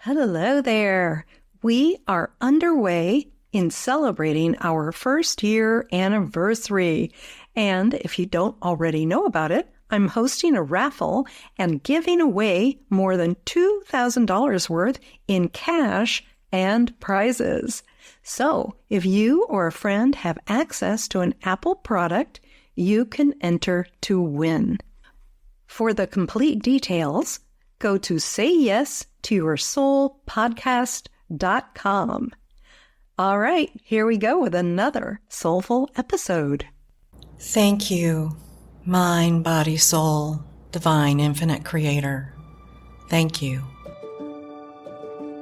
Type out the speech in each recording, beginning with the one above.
Hello there. We are underway in celebrating our first year anniversary. And if you don't already know about it, I'm hosting a raffle and giving away more than $2,000 worth in cash and prizes. So if you or a friend have access to an Apple product, you can enter to win. For the complete details, go to sayyesToYourSoulPodcast.com. All right, here we go with another soulful episode. Thank you, mind, body, soul, divine, infinite creator. Thank you.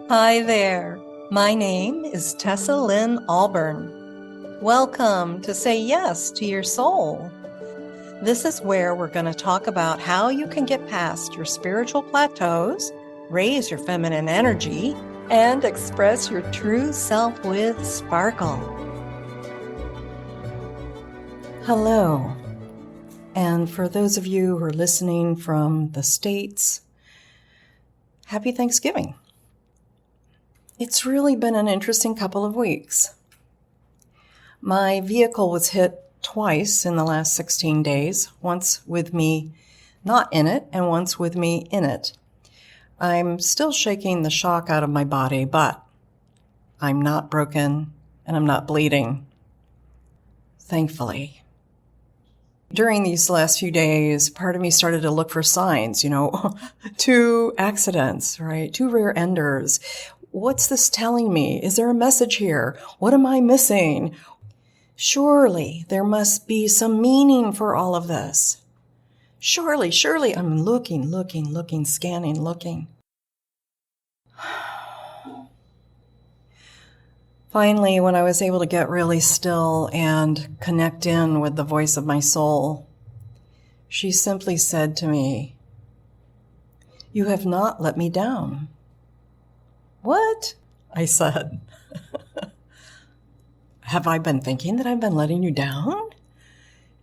Hi there. My name is Tessa Lynne Alburn. Welcome to Say Yes to Your Soul. This is where we're going to talk about how you can get past your spiritual plateaus, raise your feminine energy, and express your true self with sparkle. Hello. And for those of you who are listening from the States, happy Thanksgiving. It's really been an interesting couple of weeks. My vehicle was hit twice in the last 16 days, once with me not in it and once with me in it. I'm still shaking the shock out of my body, but I'm not broken and I'm not bleeding, thankfully. During these last few days, part of me started to look for signs, 2 accidents, right? 2 rear enders. What's this telling me? Is there a message here? What am I missing? Surely there must be some meaning for all of this. Surely, I'm looking, scanning, looking. Finally, when I was able to get really still and connect in with the voice of my soul, she simply said to me, "You have not let me down." "What?" I said. "Have I been thinking that I've been letting you down?"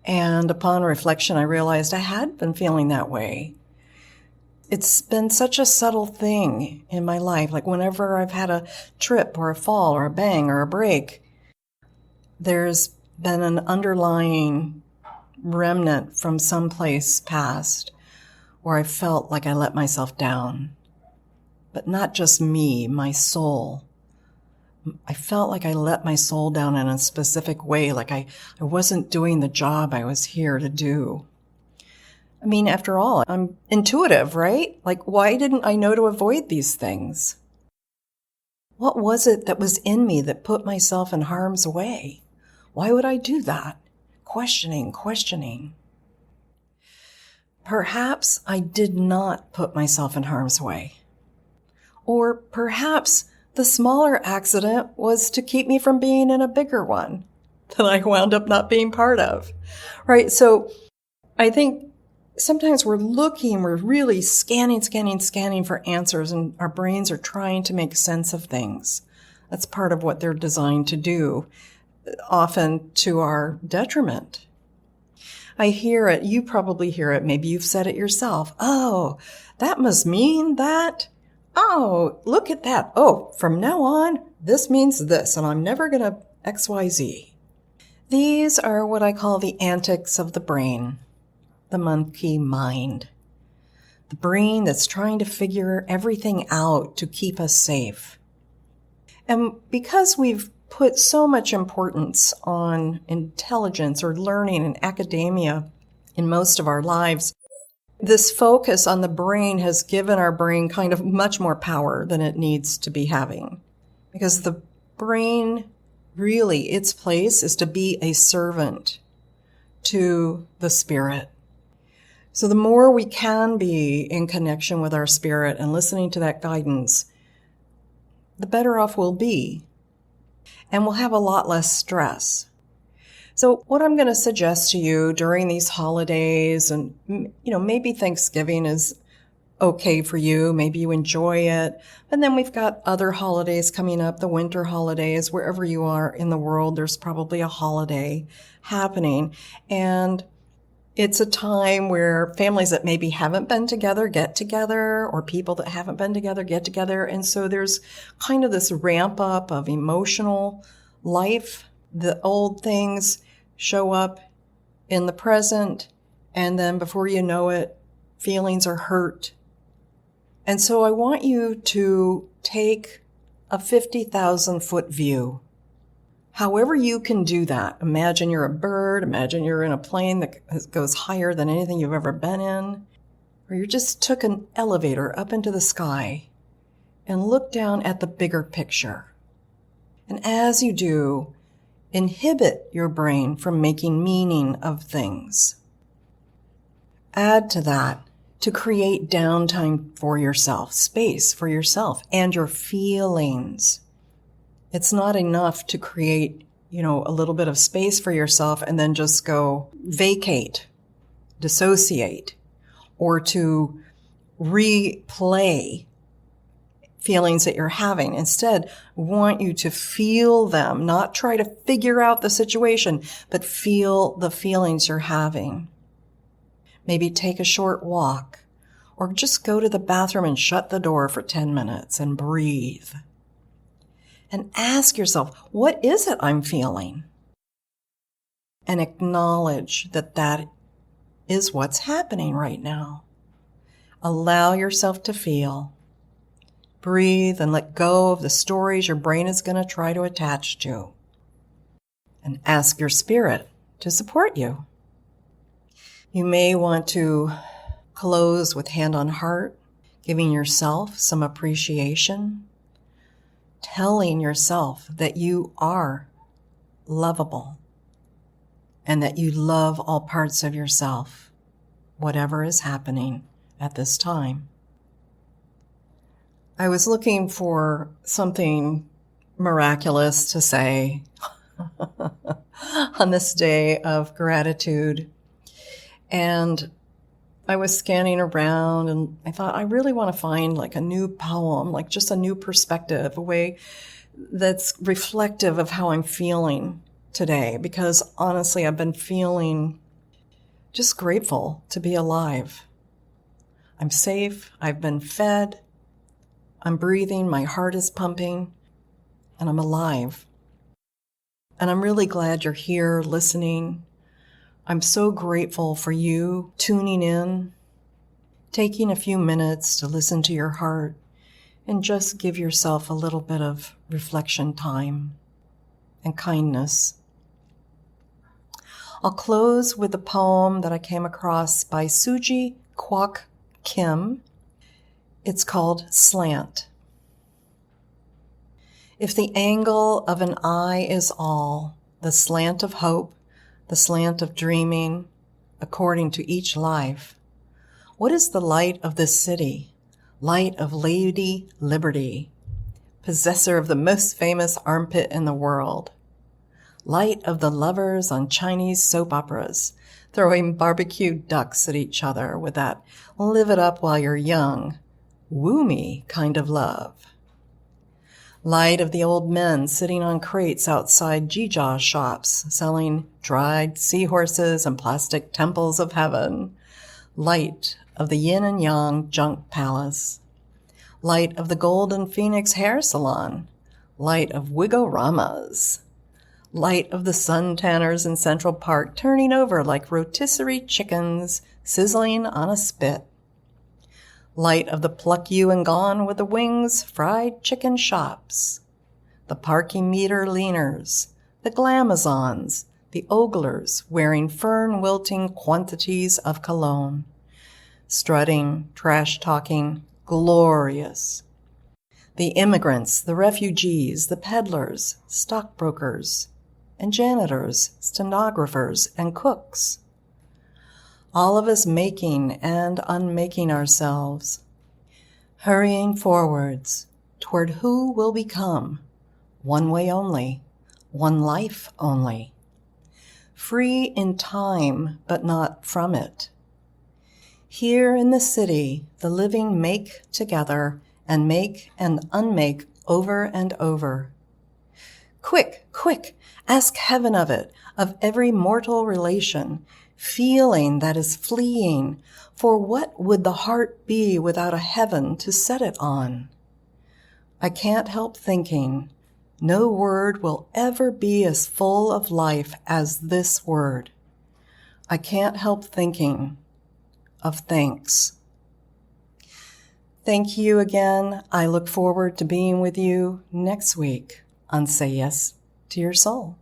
And upon reflection, I realized I had been feeling that way. It's been such a subtle thing in my life. Like whenever I've had a trip or a fall or a bang or a break, there's been an underlying remnant from someplace past where I felt like I let myself down. But not just me, my soul. I felt like I let my soul down in a specific way, like I wasn't doing the job I was here to do. I mean, after all, I'm intuitive, right? Like, why didn't I know to avoid these things? What was it that was in me that put myself in harm's way? Why would I do that? Questioning. Perhaps I did not put myself in harm's way. Or perhaps the smaller accident was to keep me from being in a bigger one that I wound up not being part of, right? So I think sometimes we're really scanning for answers, and our brains are trying to make sense of things. That's part of what they're designed to do, often to our detriment. I hear it. You probably hear it. Maybe you've said it yourself. "Oh, that must mean that. Oh, look at that. Oh, from now on, this means this, and I'm never going to XYZ. These are what I call the antics of the brain, the monkey mind. The brain that's trying to figure everything out to keep us safe. And because we've put so much importance on intelligence or learning and academia in most of our lives, this focus on the brain has given our brain kind of much more power than it needs to be having. Because the brain, really, its place is to be a servant to the spirit. So the more we can be in connection with our spirit and listening to that guidance, the better off we'll be. And we'll have a lot less stress. So what I'm going to suggest to you during these holidays, and maybe Thanksgiving is okay for you, maybe you enjoy it, and then we've got other holidays coming up, the winter holidays, wherever you are in the world, there's probably a holiday happening. And It's a time where families that maybe haven't been together get together, or people that haven't been together get together. And so there's kind of this ramp up of emotional life. The old things show up in the present, and then before you know it, feelings are hurt. And so I want you to take a 50,000-foot view. However you can do that. Imagine you're a bird. Imagine you're in a plane that goes higher than anything you've ever been in. Or you just took an elevator up into the sky and look down at the bigger picture. And as you do, inhibit your brain from making meaning of things. Add to that to create downtime for yourself, space for yourself and your feelings. It's not enough to create, a little bit of space for yourself and then just go vacate, dissociate, or to replay feelings that you're having. Instead, I want you to feel them, not try to figure out the situation, but feel the feelings you're having. Maybe take a short walk, or just go to the bathroom and shut the door for 10 minutes and breathe. And ask yourself, what is it I'm feeling? And acknowledge that that is what's happening right now. Allow yourself to feel. Breathe and let go of the stories your brain is going to try to attach to. And ask your spirit to support you. You may want to close with hand on heart, giving yourself some appreciation, telling yourself that you are lovable and that you love all parts of yourself, whatever is happening at this time. I was looking for something miraculous to say on this day of gratitude. And I was scanning around and I thought, I really want to find like a new poem, like just a new perspective, a way that's reflective of how I'm feeling today. Because honestly, I've been feeling just grateful to be alive. I'm safe. I've been fed. I'm breathing. My heart is pumping and I'm alive. And I'm really glad you're here listening. I'm so grateful for you tuning in, taking a few minutes to listen to your heart and just give yourself a little bit of reflection time and kindness. I'll close with a poem that I came across by Suji Kwock Kim. It's called Slant. If the angle of an eye is all, the slant of hope, the slant of dreaming, according to each life, what is the light of this city? Light of Lady Liberty, possessor of the most famous armpit in the world. Light of the lovers on Chinese soap operas, throwing BBQ'd ducks at each other with that live it up while you're young, woo me kind of love. Light of the old men sitting on crates outside Jijiao shops, selling dried seahorses and plastic temples of heaven. Light of the yin and yang junk palace. Light of the Golden Phoenix hair salon. Light of Wiggoramas. Light of the suntanners in Central Park turning over like rotisserie chickens sizzling on a spit. Light of the pluck you and gone with the wings fried chicken shops. The parking meter leaners, the glamazons, the oglers wearing fern-wilting quantities of cologne. Strutting, trash-talking, glorious. The immigrants, the refugees, the peddlers, stockbrokers, and janitors, stenographers, and cooks. All of us making and unmaking ourselves, hurrying forwards toward who will become one way only, one life only, free in time but not from it. Here in the city, the living make together and make and unmake over and over. Quick, quick, ask heaven of it, of every mortal relation, feeling that is fleeing, for what would the heart be without a heaven to set it on? I can't help thinking, no word will ever be as full of life as this word. I can't help thinking of thanks. Thank you again. I look forward to being with you next week on Say Yes to Your Soul.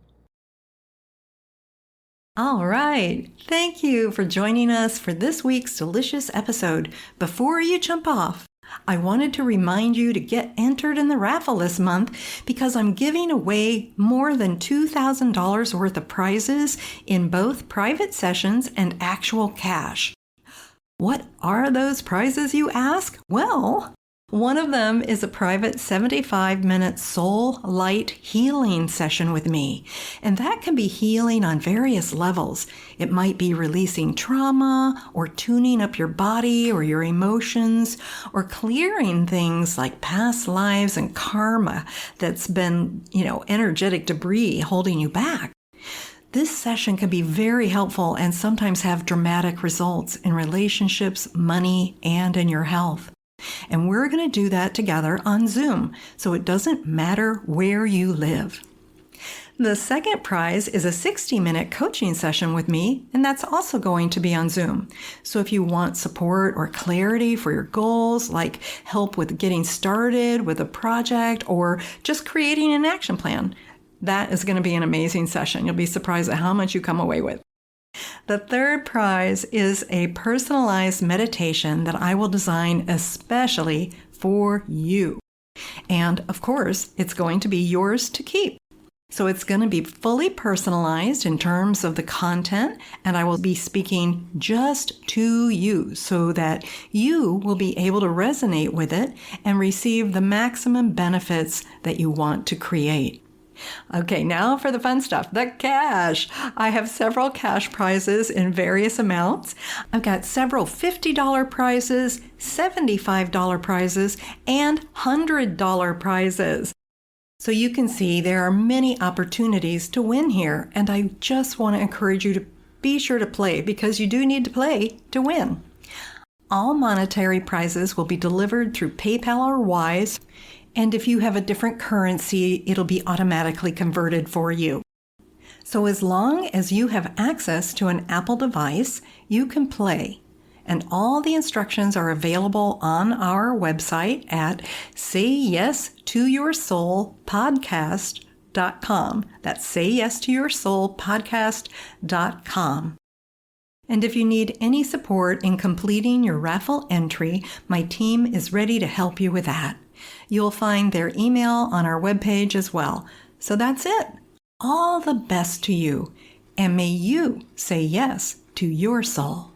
All right. Thank you for joining us for this week's delicious episode. Before you jump off, I wanted to remind you to get entered in the raffle this month because I'm giving away more than $2,000 worth of prizes in both private sessions and actual cash. What are those prizes, you ask? Well, one of them is a private 75-minute soul light healing session with me. And that can be healing on various levels. It might be releasing trauma or tuning up your body or your emotions or clearing things like past lives and karma that's been, energetic debris holding you back. This session can be very helpful and sometimes have dramatic results in relationships, money, and in your health. And we're going to do that together on Zoom, so it doesn't matter where you live. The second prize is a 60-minute coaching session with me, and that's also going to be on Zoom. So if you want support or clarity for your goals, like help with getting started with a project or just creating an action plan, that is going to be an amazing session. You'll be surprised at how much you come away with. The third prize is a personalized meditation that I will design especially for you. And of course, it's going to be yours to keep. So it's going to be fully personalized in terms of the content, and I will be speaking just to you so that you will be able to resonate with it and receive the maximum benefits that you want to create. Okay, now for the fun stuff, the cash. I have several cash prizes in various amounts. I've got several $50 prizes, $75 prizes, and $100 prizes. So you can see there are many opportunities to win here, and I just want to encourage you to be sure to play because you do need to play to win. All monetary prizes will be delivered through PayPal or Wise. And if you have a different currency, it'll be automatically converted for you. So as long as you have access to an Apple device, you can play. And all the instructions are available on our website at sayyes2yoursoulpodcast.com. That's sayyes2yoursoulpodcast.com. And if you need any support in completing your raffle entry, my team is ready to help you with that. You'll find their email on our webpage as well. So that's it. All the best to you, and may you say yes to your soul.